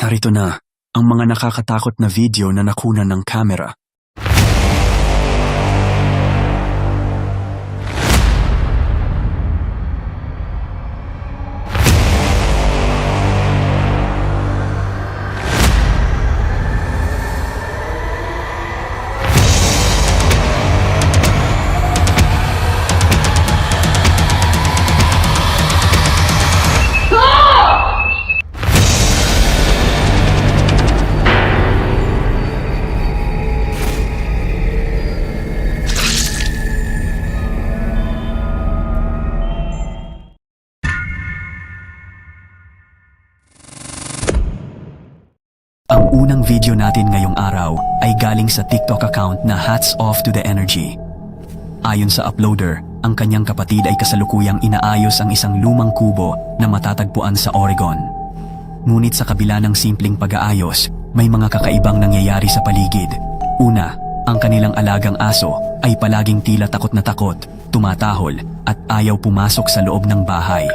Narito na ang mga nakakatakot na video na nakunan ng kamera. Ang unang video natin ngayong araw ay galing sa TikTok account na Hats Off to the Energy. Ayon sa uploader, ang kanyang kapatid ay kasalukuyang inaayos ang isang lumang kubo na matatagpuan sa Oregon. Ngunit sa kabila ng simpleng pag-aayos, may mga kakaibang nangyayari sa paligid. Una, ang kanilang alagang aso ay palaging tila takot na takot, tumatahol at ayaw pumasok sa loob ng bahay.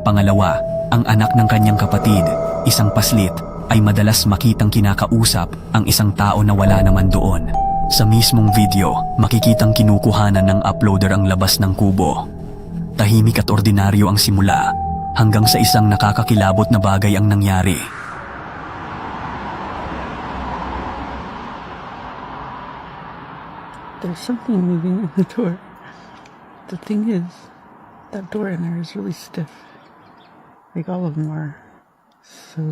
Pangalawa, ang anak ng kanyang kapatid, isang paslit, ay madalas makitang kinakausap ang isang tao na wala naman doon. Sa mismong video, makikitang kinukuhanan ng uploader ang labas ng kubo. Tahimik at ordinaryo ang simula, hanggang sa isang nakakakilabot na bagay ang nangyari. There's something moving in the door. The thing is, that door in there is really stiff. Like all of them are. So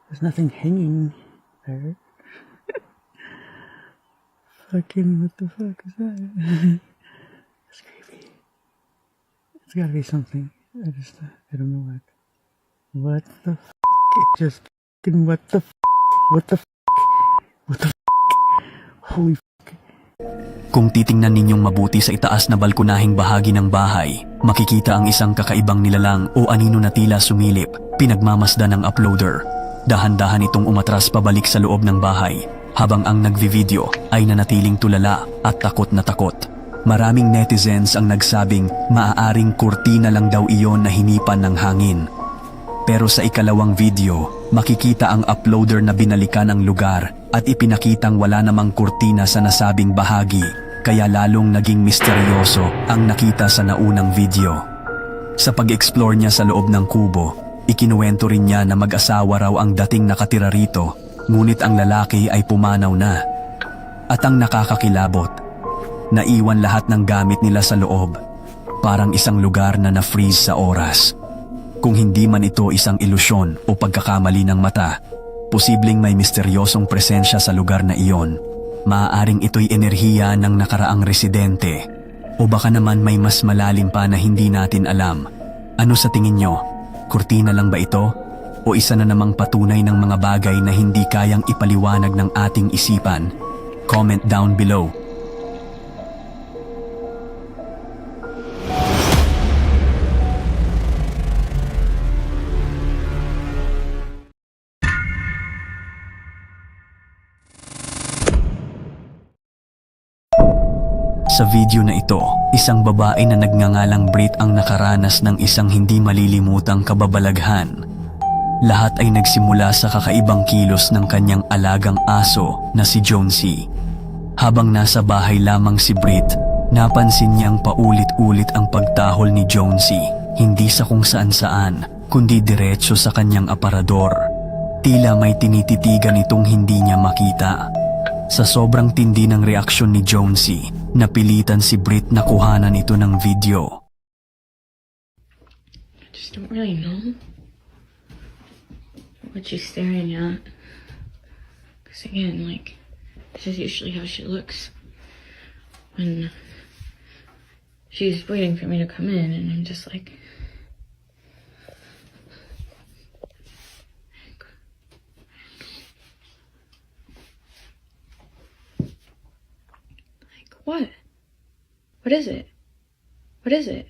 there's nothing hanging there. Fucking what the fuck is that? It's creepy. It's gotta be something. I don't know what. What the f***? It just fucking what the f***? What the f***? What the f***? Holy f***. Kung titingnan ninyong mabuti sa itaas na balkonahing bahagi ng bahay, makikita ang isang kakaibang nilalang o anino na tila sumilip, pinagmamasdan ng uploader. Dahan-dahan itong umatras pabalik sa loob ng bahay, habang ang nagvi-video ay nanatiling tulala at takot na takot. Maraming netizens ang nagsabing maaaring kurtina lang daw iyon na hinipan ng hangin. Pero sa ikalawang video, makikita ang uploader na binalikan ang lugar at ipinakitang wala namang kurtina sa nasabing bahagi, kaya lalong naging misteryoso ang nakita sa naunang video. Sa pag-explore niya sa loob ng kubo, ikinuwento rin niya na mag-asawa raw ang dating nakatira rito, ngunit ang lalaki ay pumanaw na. At ang nakakakilabot, naiwan lahat ng gamit nila sa loob, parang isang lugar na na-freeze sa oras. Kung hindi man ito isang ilusyon o pagkakamali ng mata, posibleng may misteryosong presensya sa lugar na iyon. Maaaring ito'y enerhiya ng nakaraang residente, o baka naman may mas malalim pa na hindi natin alam. Ano sa tingin nyo? Kurtina lang ba ito? O isa na namang patunay ng mga bagay na hindi kayang ipaliwanag ng ating isipan? Comment down below. Sa video na ito, isang babae na nagngangalang Brit ang nakaranas ng isang hindi malilimutang kababalaghan. Lahat ay nagsimula sa kakaibang kilos ng kanyang alagang aso na si Jonesy. Habang nasa bahay lamang si Brit, napansin niyang paulit-ulit ang pagtahol ni Jonesy, hindi sa kung saan-saan, kundi diretso sa kanyang aparador. Tila may tinititigan itong hindi niya makita. Sa sobrang tindi ng reaksyon ni Jonesy, napilitan si Brit na kuhanan ito ng video. I just don't really know what she's staring at. Because again, like, this is usually how she looks when she's waiting for me to come in, and I'm just like... What? What is it? What is it?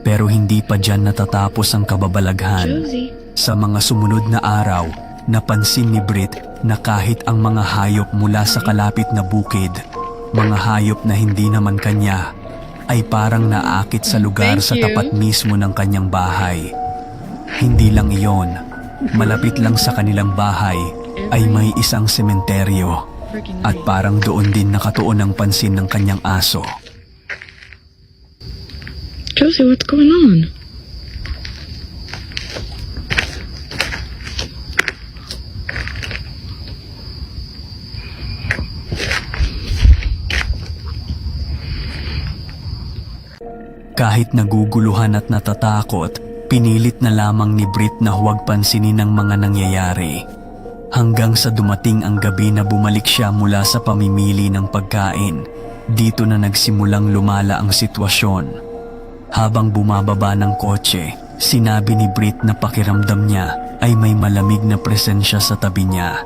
Pero hindi pa dyan natatapos ang kababalaghan. Josie. Sa mga sumunod na araw, napansin ni Brit na kahit ang mga hayop mula sa kalapit na bukid, mga hayop na hindi naman kanya, ay parang naakit sa lugar Thank sa you. tapat mismo ng kanyang bahay. Hindi lang iyon, malapit lang sa kanilang bahay ay may isang sementeryo Freaking at night. parang doon din nakatuon ang pansin ng kanyang aso. Josie, what's going on? Kahit naguguluhan at natatakot, pinilit na lamang ni Brit na huwag pansinin ang mga nangyayari. Hanggang sa dumating ang gabi na bumalik siya mula sa pamimili ng pagkain, dito na nagsimulang lumala ang sitwasyon. Habang bumababa ng kotse, sinabi ni Brit na pakiramdam niya ay may malamig na presensya sa tabi niya.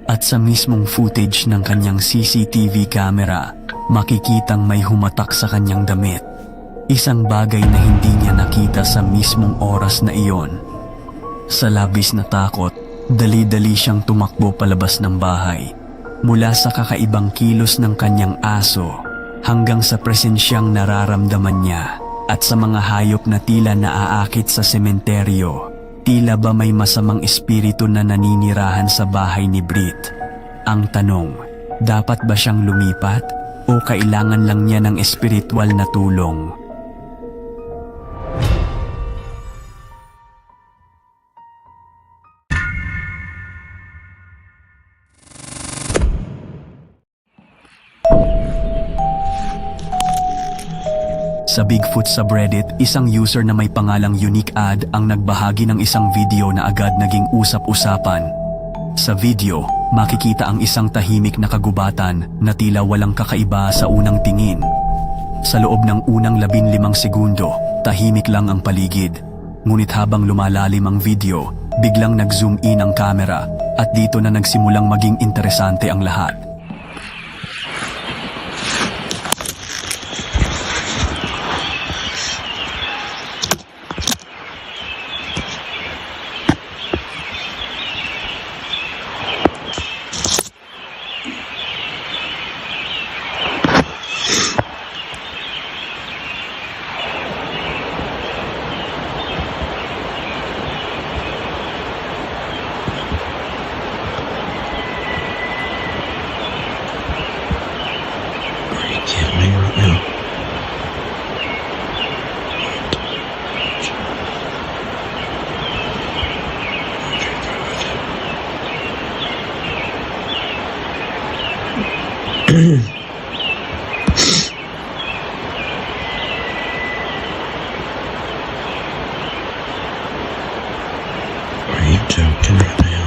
At sa mismong footage ng kanyang CCTV camera, makikitang may humatak sa kanyang damit. Isang bagay na hindi niya nakita sa mismong oras na iyon. Sa labis na takot, dali-dali siyang tumakbo palabas ng bahay. Mula sa kakaibang kilos ng kanyang aso, hanggang sa presensyang nararamdaman niya, at sa mga hayop na tila naaakit sa sementeryo. Tila ba may masamang espiritu na naninirahan sa bahay ni Brit? Ang tanong, dapat ba siyang lumipat o kailangan lang niya ng espiritual na tulong? Sa Bigfoot subreddit, isang user na may pangalang Unique Ad ang nagbahagi ng isang video na agad naging usap-usapan. Sa video, makikita ang isang tahimik na kagubatan na tila walang kakaiba sa unang tingin. Sa loob ng unang 15 segundo, tahimik lang ang paligid. Ngunit habang lumalalim ang video, biglang nag-zoom in ang camera at dito na nagsimulang maging interesante ang lahat. Can't me right now. Are you joking right now?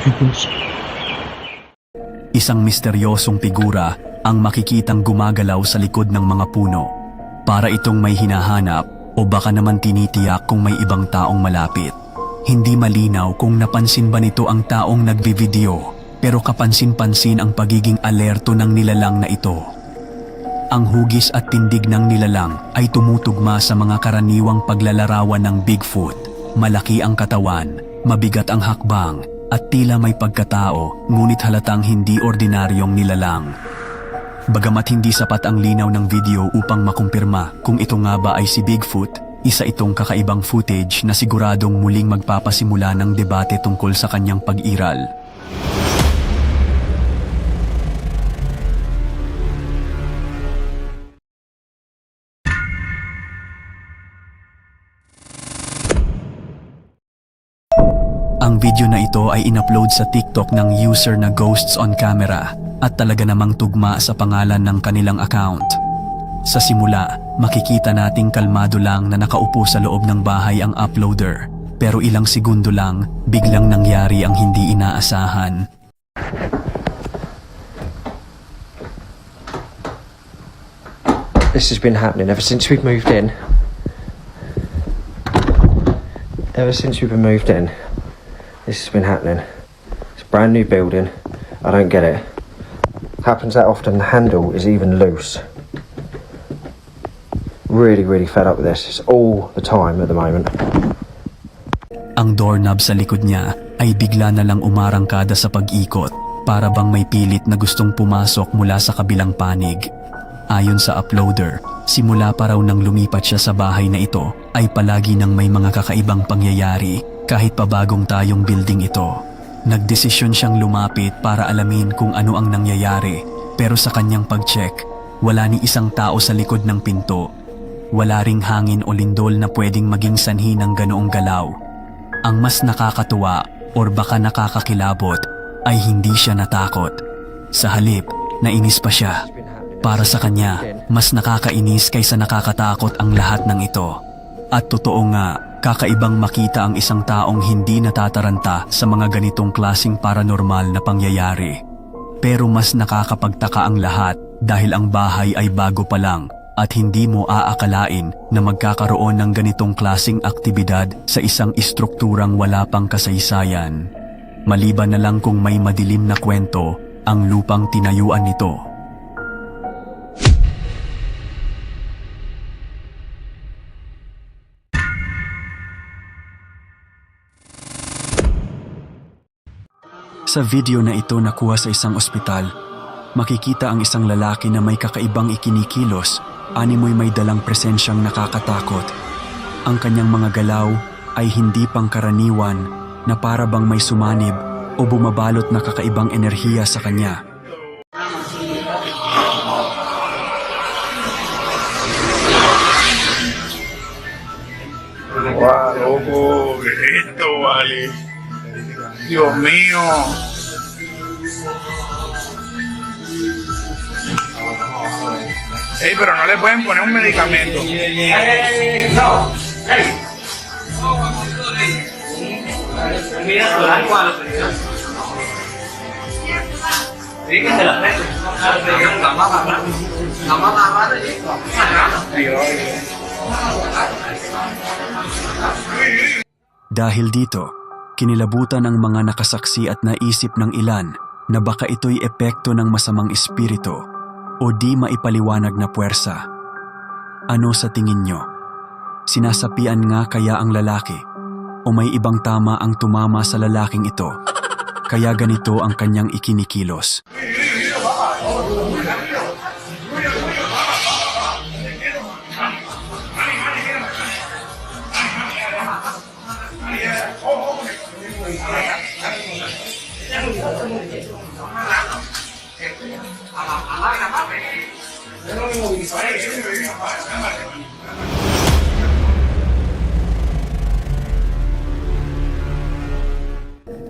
Pickles. Isang misteryosong figura ang makikitang gumagalaw sa likod ng mga puno. Para itong may hinahanap o baka naman tinitiyak kung may ibang taong malapit. Hindi malinaw kung napansin ba nito ang taong nagbivideo, pero kapansin-pansin ang pagiging alerto ng nilalang na ito. Ang hugis at tindig ng nilalang ay tumutugma sa mga karaniwang paglalarawan ng Bigfoot. Malaki ang katawan, mabigat ang hakbang, at tila may pagkatao, ngunit halatang hindi ordinaryong nilalang. Bagamat hindi sapat ang linaw ng video upang makumpirma kung ito nga ba ay si Bigfoot, isa itong kakaibang footage na siguradong muling magpapasimula ng debate tungkol sa kanyang pag-iral. Ang video na ito ay in-upload sa TikTok ng user na Ghosts on Camera at talaga namang tugma sa pangalan ng kanilang account. Sa simula, makikita nating kalmado lang na nakaupo sa loob ng bahay ang uploader. Pero ilang segundo lang, biglang nangyari ang hindi inaasahan. This has been happening ever since we've moved in. Ever since we've been moved in, this has been happening. It's a brand new building. I don't get it. Happens that often. The handle is even loose. Really, really fed up with this. It's all the time at the moment. Ang doorknob sa likod niya ay bigla na lang umarangkada sa pag-ikot para bang may pilit na gustong pumasok mula sa kabilang panig. Ayon sa uploader, simula pa raw nang lumipat siya sa bahay na ito ay palagi nang may mga kakaibang pangyayari kahit pa bagong tayong building ito. Nagdesisyon siyang lumapit para alamin kung ano ang nangyayari, pero sa kanyang pag-check, wala ni isang tao sa likod ng pinto. Wala ring hangin o lindol na pwedeng maging sanhi ng ganoong galaw. Ang mas nakakatuwa or baka nakakakilabot ay hindi siya natakot. Sa halip, nainis pa siya. Para sa kanya, mas nakakainis kaysa nakakatakot ang lahat ng ito. At totoo nga, kakaibang makita ang isang taong hindi natataranta sa mga ganitong klasing paranormal na pangyayari. Pero mas nakakapagtaka ang lahat dahil ang bahay ay bago pa lang at hindi mo aakalain na magkakaroon ng ganitong klasing aktibidad sa isang istrukturang wala pang kasaysayan. Maliban na lang kung may madilim na kwento ang lupang tinayuan nito. Sa video na ito nakuha sa isang ospital, makikita ang isang lalaki na may kakaibang ikinikilos, animoy may dalang presensyang nakakatakot. Ang kanyang mga galaw ay hindi pangkaraniwan na para bang may sumanib o bumabalot na kakaibang enerhiya sa kanya. Wow, loco, ¿qué es esto, vale? Dios mío. Ey, pero no le pueden poner un medicamento. Dahil dito, kinilabutan ang mga nakasaksi at naisip ng ilan na baka ito'y epekto ng masamang espiritu o di maipaliwanag na puwersa. Ano sa tingin nyo? Sinasapian nga kaya ang lalaki o may ibang tama ang tumama sa lalaking ito kaya ganito ang kanyang ikinikilos?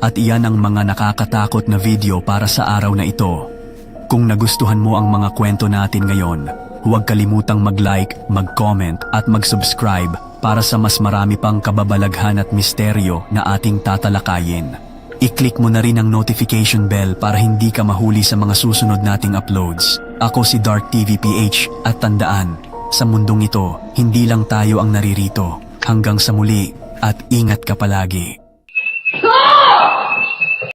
At iyan ang mga nakakatakot na video para sa araw na ito. Kung nagustuhan mo ang mga kwento natin ngayon, huwag kalimutang mag-like, mag-comment at mag-subscribe para sa mas marami pang kababalaghan at misteryo na ating tatalakayin. I-click mo na rin ang notification bell para hindi ka mahuli sa mga susunod nating uploads. Ako si Dark TV PH at tandaan, sa mundong ito, hindi lang tayo ang naririto. Hanggang sa muli at ingat ka palagi.